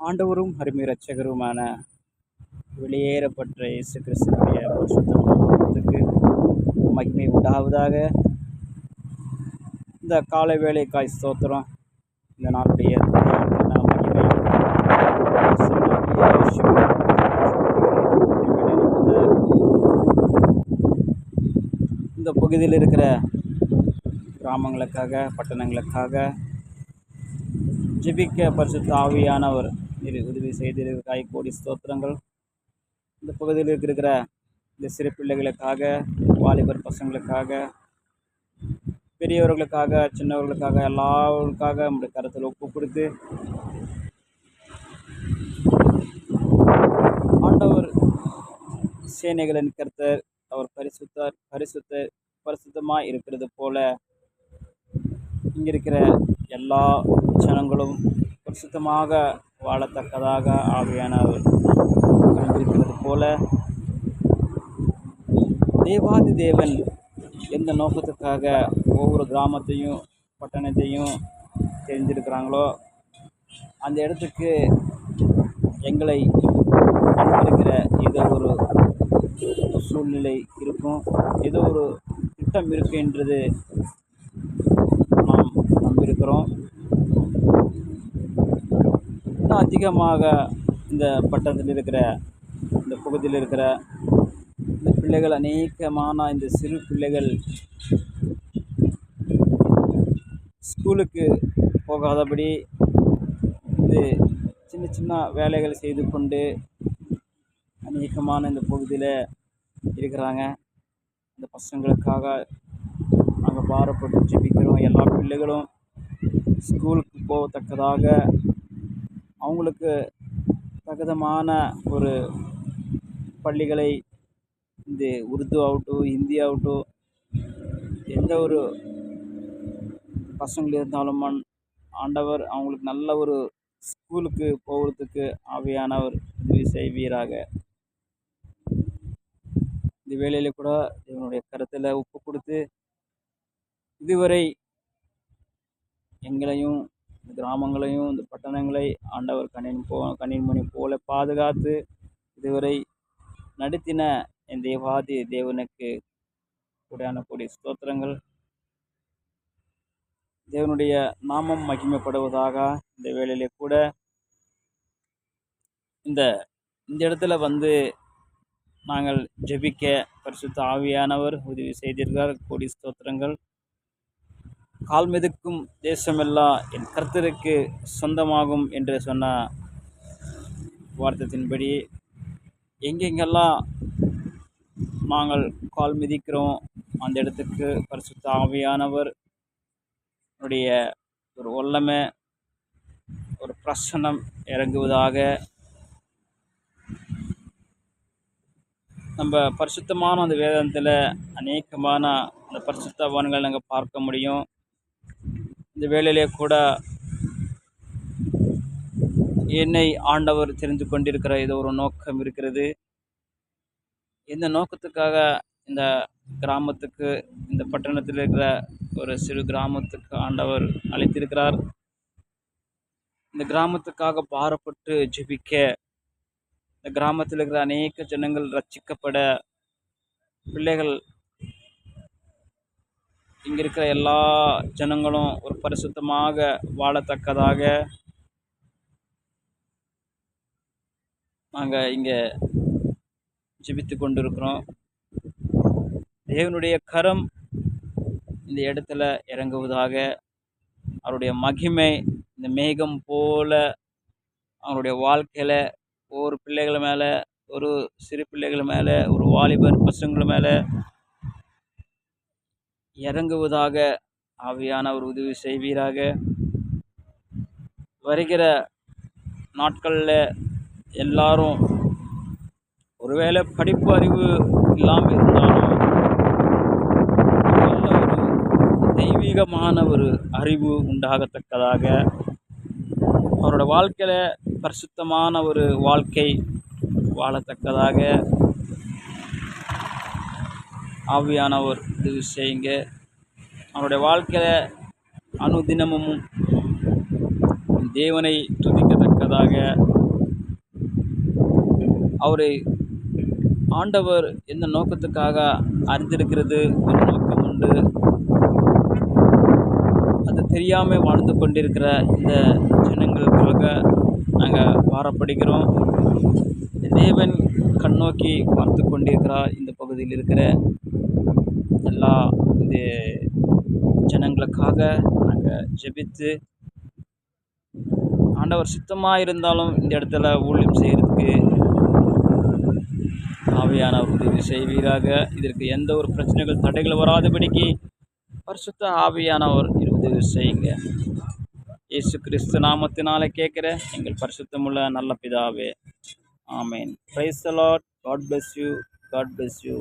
ஆண்டவரும் அருமை இரட்சகருமான வெளியேறப்பட்ட இயேசு கிறிஸ்துவினுடைய பரிசுத்த நாமத்துக்கு மகிமை உண்டாவதாக. இந்த காலை வேளைக்காய் ஸ்தோத்திரம். இந்த நாளுடைய மகிமை இந்த பகுதியில் இருக்கிற கிராமங்களுக்காக பட்டணங்களுக்காக ஜெபிக்க பரிசுத்த ஆவியானவர் உதவி செய்திருக்காய் கோடி ஸ்தோத்திரங்கள். இந்த பகுதியில் இருக்கிற இந்த சிறு பிள்ளைகளுக்காக, வாலிபர் பசங்களுக்காக, பெரியவர்களுக்காக, சின்னவர்களுக்காக, எல்லாருக்காக நம்முடைய கருத்தில் ஒப்பு கொடுத்து ஆண்டவர் சேனைகளின் கர்த்தர், அவர் பரிசுத்தமாக இருக்கிறது போல இங்கிருக்கிற எல்லா ஜனங்களும் பரிசுத்தமாக வாழத்தக்கதாக ஆவியானவர் இருக்கிறது போல தேவாதி தேவன் எந்த நோக்கத்துக்காக ஒவ்வொரு கிராமத்தையும் பட்டணத்தையும் தெரிஞ்சிருக்கிறாங்களோ அந்த இடத்துக்கு எங்களை அனுப்பியிருக்கிற ஏதோ ஒரு சூழ்நிலை இருக்கும், ஏதோ ஒரு திட்டம் இருக்குன்றது நாம் நம்பியிருக்கிறோம். இன்னும் அதிகமாக இந்த பட்டணத்தில் இருக்கிற இந்த பகுதியில் இருக்கிற இந்த பிள்ளைகள், அநேகமான இந்த சிறு பிள்ளைகள் ஸ்கூலுக்கு போகாதபடி இது சின்ன சின்ன வேலைகள் செய்து கொண்டு அநேகமான இந்த பகுதியில் இருக்கிறாங்க. இந்த பசங்களுக்காக நாங்கள் பாரப்பட்டு ஜெபிக்கிறோம். எல்லா பிள்ளைகளும் ஸ்கூலுக்கு போகத்தக்கதாக, அவங்களுக்கு தகுதமான ஒரு பள்ளிகளை, இந்த உருது ஆகட்டும், ஹிந்தி ஆகட்டும், எந்த ஒரு பசங்கள் இருந்தாலும் ஆண்டவர் அவங்களுக்கு நல்ல ஒரு ஸ்கூலுக்கு போகிறதுக்கு ஆவியானவர் உதவி செய்வீராக. இந்த வேளையில் கூட இவனுடைய கருத்தில் ஒப்பு கொடுத்து இதுவரை எங்களையும் இந்த கிராமங்களையும் இந்த பட்டணங்களை ஆண்டவர் கண்ணின்மணி போல பாதுகாத்து இதுவரை நடத்தின என் தேவாதி தேவனுக்கு கூடியான கூடிய ஸ்தோத்திரங்கள். தேவனுடைய நாமம் மகிமைப்படுவதாக. இந்த வேளையிலே கூட இந்த இடத்துல வந்து நாங்கள் ஜெபிக்க பரிசுத்த ஆவியானவர் உதவி செய்தீர்கள். கோடி ஸ்தோத்திரங்கள். கால் மிதிக்கும் தேசமெல்லாம் என் கர்த்தருக்கு சொந்தமாகும் என்று சொன்ன வார்த்தையின்படி எங்கெங்கெல்லாம் நாங்கள் கால் மிதிக்கிறோம் அந்த இடத்துக்கு பரிசுத்த ஆவியானவர் உடைய ஒரு வல்லமை, ஒரு பிரசன்னம் இறங்குவதாக. நம்ம பரிசுத்தமான அந்த வேதத்தில் அநேகமான அந்த பரிசுத்தவான்களை நாங்கள் பார்க்க முடியும். இந்த வேளையிலே கூட என்னை ஆண்டவர் தெரிந்து கொண்டிருக்கிற ஏதோ ஒரு நோக்கம் இருக்கிறது. இந்த நோக்கத்துக்காக இந்த கிராமத்துக்கு, இந்த பட்டணத்தில் இருக்கிற ஒரு சிறு கிராமத்துக்கு ஆண்டவர் அழைத்திருக்கிறார். இந்த கிராமத்துக்காக பாரப்பட்டு ஜெபிக்க, இந்த கிராமத்தில் இருக்கிற அநேக ஜனங்கள் ரட்சிக்கப்பட, பிள்ளைகள், இங்கே இருக்கிற எல்லா ஜனங்களும் ஒரு பரிசுத்தமாக வாழத்தக்கதாக நாங்கள் இங்கே ஜெபித்து கொண்டிருக்கிறோம். தேவனுடைய கரம் இந்த இடத்துல இறங்குவதாக. அவருடைய மகிமை இந்த மேகம் போல அவருடைய வாழ்க்கையில் ஒரு பிள்ளைகள் மேலே, ஒரு சிறு பிள்ளைகள் மேலே, ஒரு வாலிபர் பசங்கள் மேலே இறங்குவதாக ஆவியான ஒரு உதவி செய்வீராக. வருகிற நாட்களில் எல்லாரும் ஒருவேளை படிப்பு அறிவு இல்லாமல் இருந்தாலும் நல்ல ஒரு தெய்வீகமான ஒரு அறிவு உண்டாகத்தக்கதாக, அவரோட வாழ்க்கையில் பரிசுத்தமான ஒரு வாழ்க்கை வாழத்தக்கதாக ஆவியானவர் உதவி செய்யுங்க. அவருடைய வாழ்க்கையில் அனுதினமும் தேவனை துதிக்கத்தக்க செய்யத்தக்கதாக அவரை ஆண்டவர் எந்த நோக்கத்துக்காக அறிந்திருக்கிறது, ஒரு நோக்கம் உண்டு. அது தெரியாமல் வாழ்ந்து கொண்டிருக்கிற இந்த ஜனங்களுக்காக நாங்கள் பாரப்படுகிறோம். தேவன் கண்ணோக்கி பார்த்து கொண்டிருக்கிறார். இந்த பகுதியில் இருக்கிற எல்லா இந்த ஜனங்களுக்காக நாங்கள் ஜெபித்து, ஆண்டவர் சுத்தமாக இருந்தாலும் இந்த இடத்துல ஊழியம் செய்கிறதுக்கு ஆவியானவர் உதவி செய்வீராக. இதற்கு எந்த ஒரு பிரச்சனைகள் தடைகள் வராதபடிக்கு பரிசுத்த ஆவியானவர் உதவி செய்யுங்க. இயேசு கிறிஸ்து நாமத்தினால கேட்குற எங்கள் பரிசுத்தமுள்ள நல்ல பிதாவே, ஆமேன். Praise the Lord. God bless you.